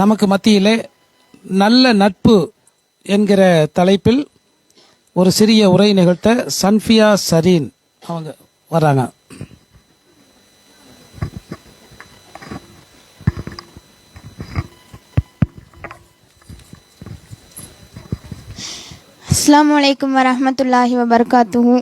நமக்கு மத்தியிலே நல்ல நட்பு என்கிற தலைப்பில் ஒரு சிறிய உரை நிகழ்த்த சன்ஃபியா சரீன் அவங்க வராங்க. அஸ்ஸலாமு அலைக்கும் வரஹ்மத்துல்லாஹி வபரகாத்துஹு.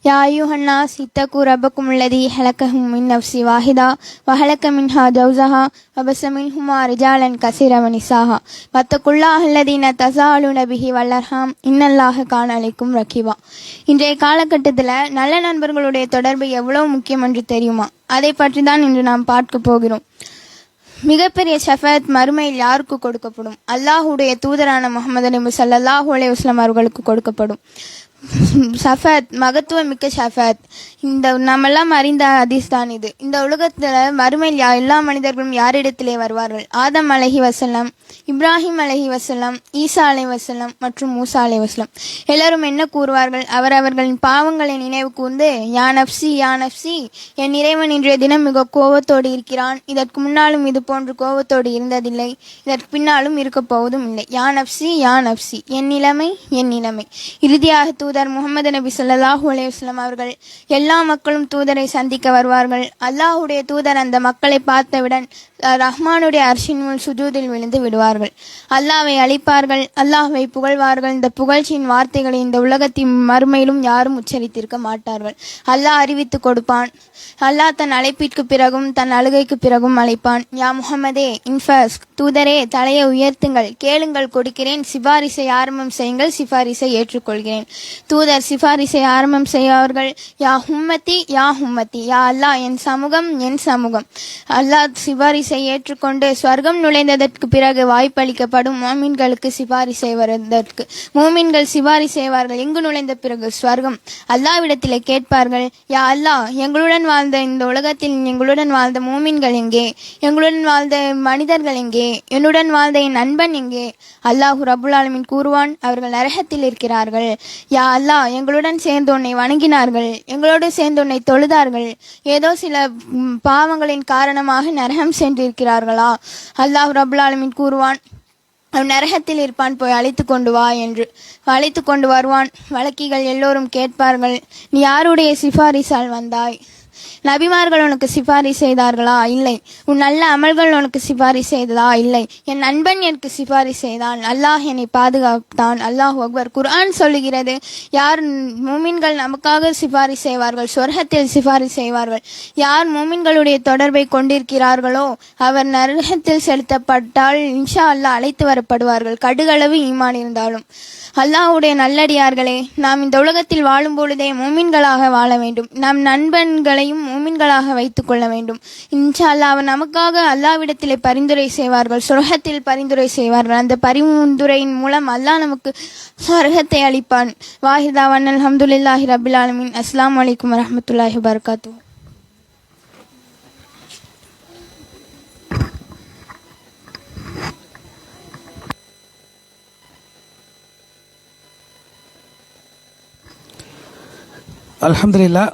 யா அய்யுஹன்னாஸ் இத்தகு ரப்பக்கும் அல்லதி ஹலகஹும் மின் நஃப்ஸி வாஹிதா வஹலக மின்ஹா ஜௌஸஹா வபஸ மின்ஹுமா ரிஜாலன் கஸீரன் வநிசாஹா வத்தகுல்லாஹ அல்லதீன தஸாஅலூன பிஹி வல் அர்ஹாம் இன்னல்லாஹ கான அலைக்கும் ரகீபா. இன்றைய காலகட்டத்தில் நல்ல நண்பர்களுடைய தொடர்பு எவ்வளவு முக்கியம் என்று தெரியுமா? அதை பற்றி தான் இன்று நாம் பார்க்க போகிறோம். மிகப்பெரிய ஷஃபாத் மறுமையில் யாருக்கு கொடுக்கப்படும்? அல்லாஹுடைய தூதரான முஹம்மது நபி ஸல்லல்லாஹு அலைஹி வஸல்லம் அவர்களுக்கு கொடுக்கப்படும். ஷஃபாத் மகத்துவம் மிக்க ஷஃபாத். இந்த நம்மெல்லாம் அறிந்த ஹதீஸ் தான் இது. இந்த உலகத்தில் மறுமையில் எல்லா மனிதர்களும் யாரிடத்திலே வருவார்கள்? ஆதம் அலைஹி வஸல்லம், இப்ராஹிம் அலைஹி வஸல்லம், ஈசா அலைஹி வஸல்லம் மற்றும் மூசா அலைஹி வஸல்லம். எல்லாரும் என்ன கூறுவார்கள்? அவர்களின் பாவங்களை நினைவு கூர்ந்து, யா நஃப்சி யா நஃப்சி, என் இறைவன் இன்றைய தினம் மிக கோபத்தோடு இருக்கிறான். இதற்கு முன்னாலும் இது போன்று கோபத்தோடு இருந்ததில்லை, இதற்கு பின்னாலும் இருக்கப் போவதும் இல்லை. யா நஃப்சி யா நஃப்சி, என் நிலைமை என் நிலைமை. இறுதியாக தூதர் முஹம்மது நபி ஸல்லல்லாஹு அலைஹி வஸல்லம் அவர்கள் எல்லா மக்களும் தூதரை சந்திக்க வருவார்கள். அல்லாஹுடைய தூதர் அந்த மக்களை பார்த்தவுடன் ரஹ்மானுடைய அர்ஷின் முன் சுஜூதில் விழுந்து விடுவார்கள். அல்லாஹ்வை அழைப்பார்கள், அல்லாஹ்வை புகழ்வார்கள். இந்த புகழ்ச்சியின் வார்த்தைகளை இந்த உலகத்தின் மறுமையிலும் யாரும் உச்சரித்திருக்க மாட்டார்கள். அல்லாஹ் அறிவித்து கொடுப்பான். அல்லாஹ் தன் அழைப்பிற்கு பிறகும் தன் அழுகைக்கு பிறகும் அழைப்பான். யா முஹம்மதே இன்ஃபஸ், தூதரே தலையை உயர்த்துங்கள், கேளுங்கள் கொடுக்கிறேன், சிபாரிசை ஆரம்பம் செய்யுங்கள், சிபாரிசை ஏற்றுக்கொள்கிறேன். தூதர் சிபாரிசை ஆரம்பம் செய்வார்கள். யா ஹும்மத்தி யா ஹும்மத்தி, யா அல்லாஹ் என் சமூகம் என் சமூகம். அல்லாஹ் சிபாரிசை ஏற்றுக்கொண்டு ஸ்வர்க்கம் நுழைந்ததற்கு பிறகு வாய்ப்பளிக்கப்படும் மோமின்களுக்கு சிபாரிசை செய்வதற்கு. மோமின்கள் சிபாரிசை செய்வார்கள். எங்கு நுழைந்த பிறகு? ஸ்வர்க்கம். அல்லாஹ்விடத்திலே கேட்பார்கள், யா அல்லாஹ் எங்களுடன் வாழ்ந்த இந்த உலகத்தில் எங்களுடன் வாழ்ந்த மோமின்கள் எங்கே? எங்களுடன் வாழ்ந்த மனிதர்கள் எங்கே? என்னுடன் வாழ்ந்த என் நண்பன் எங்கே? அல்லாஹு ரப்புல் ஆலமீன் கூறுவான், அவர்கள் நரகத்தில் இருக்கிறார்கள். யா அல்லாஹ் எங்களுடன் சேர்ந்து உன்னை வணங்கினார்கள், எங்களோடு சேர்ந்து உன்னை தொழுதார்கள், ஏதோ சில பாவங்களின் காரணமாக நரகம் சென்றிருக்கிறார்களா? அல்லாஹ் ரப்புல் ஆலமீன் கூறுவான், அவன் நரகத்தில் இருப்பான், போய் அழைத்து கொண்டு வா என்று. அழைத்து கொண்டு வருவான். வழக்கிகள் எல்லோரும் கேட்பார்கள், நீ யாருடைய சிபாரிசால் வந்தாய்? நபிமார்கள் உனக்கு சிபாரிசு செய்தார்களா? இல்லை. உன் நல்ல அமல்கள் உனக்கு சிபாரிசு செய்ததா? இல்லை. என் நண்பன் எனக்கு சிபாரிசு செய்தான், அல்லாஹ் என்னை பாதுகாத்தான். அல்லாஹ் அக்பர். குர்ஆன் சொல்லுகிறது, யார் மூமின்கள் நமக்காக சிபாரிசு செய்வார்கள், சொர்க்கத்தில் சிபாரிசு செய்வார்கள். யார் மூமின்களுடைய தொடர்பை கொண்டிருக்கிறார்களோ அவர் நரகத்தில் செலுத்தப்பட்டால் இன்ஷா அல்லாஹ் அழைத்து வரப்படுவார்கள், கடுகளவு ஈமான் இருந்தாலும். அல்லாஹ்வுடைய நல்லடியார்களே, நாம் இந்த உலகத்தில் வாழும் பொழுதே மூமின்களாக வாழ வேண்டும். நம் நண்பன்களையும் மூமின்களாக வைத்துக் கொள்ள வேண்டும். இன்ஷா அல்லாஹ் அவர் நமக்காக அல்லாஹ்விடத்திலே பரிந்துரை செய்வார்கள், சொர்க்கத்தில் பரிந்துரை செய்வார்கள். அந்த பரிந்துரையின் மூலம் அல்லாஹ் நமக்கு சொர்க்கத்தை அளிப்பான். வாஹிதாவன் அல்ஹம்துலில்லாஹி ரப்பில் ஆலமீன். அஸ்ஸலாமு அலைக்கும் வரஹ்மத்துல்லாஹி வபரகாத்துஹு. அல்ஹம்துலில்லாஹ்.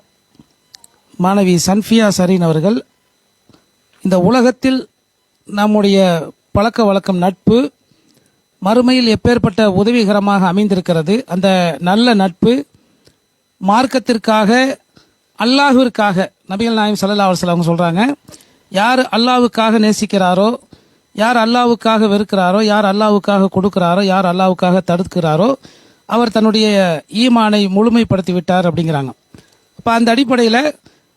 மாணவி சன்ஃபியா சரீன் அவர்கள் இந்த உலகத்தில் நம்முடைய பழக்க வழக்கம் நட்பு மறுமையில் எப்பேற்பட்ட உதவிகரமாக அமைந்திருக்கிறது. அந்த நல்ல நட்பு மார்க்கத்திற்காக அல்லாஹ்விற்காக நபிகள் நாயகம் ஸல்லல்லாஹு அலைஹி வஸல்லம் சொல்றாங்க, யார் அல்லாஹ்வுக்காக நேசிக்கிறாரோ, யார் அல்லாஹ்வுக்காக வெறுக்கிறாரோ, யார் அல்லாஹ்வுக்காக கொடுக்கிறாரோ, யார் அல்லாஹ்வுக்காக தடுக்கிறாரோ அவர் தன்னுடைய ஈமானை முழுமைப்படுத்தி விட்டார் அப்படிங்கிறாங்க. அப்போ அந்த அடிப்படையில்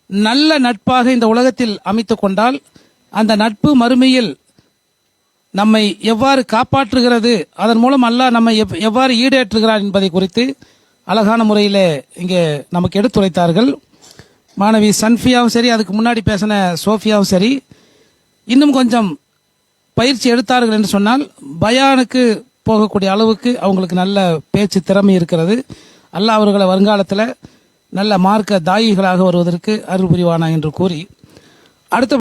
நல்ல நட்பாக இந்த உலகத்தில் அமைத்து கொண்டால் அந்த நட்பு மறுமையில் நம்மை எவ்வாறு காப்பாற்றுகிறது, அதன் மூலம் அல்லாஹ் நம்மை எவ்வாறு ஈடேற்றுகிறார் என்பதை குறித்து அழகான முறையில் இங்கே நமக்கு எடுத்துரைத்தார்கள். மாணவி சன்ஃபியாவும் சரி, அதுக்கு முன்னாடி பேசின சோஃபியாவும் சரி, இன்னும் கொஞ்சம் பயிற்சி எடுத்தார்கள் என்று சொன்னால் பயானுக்கு போகக்கூடிய அளவுக்கு அவங்களுக்கு நல்ல பேச்சு திறமை இருக்கிறது. அல்லாஹ் அவர்களை வருங்காலத்தில் நல்ல மார்க்க தாயிகளாக வருவதற்கு அருள் புரிவானா என்று கூறி அடுத்த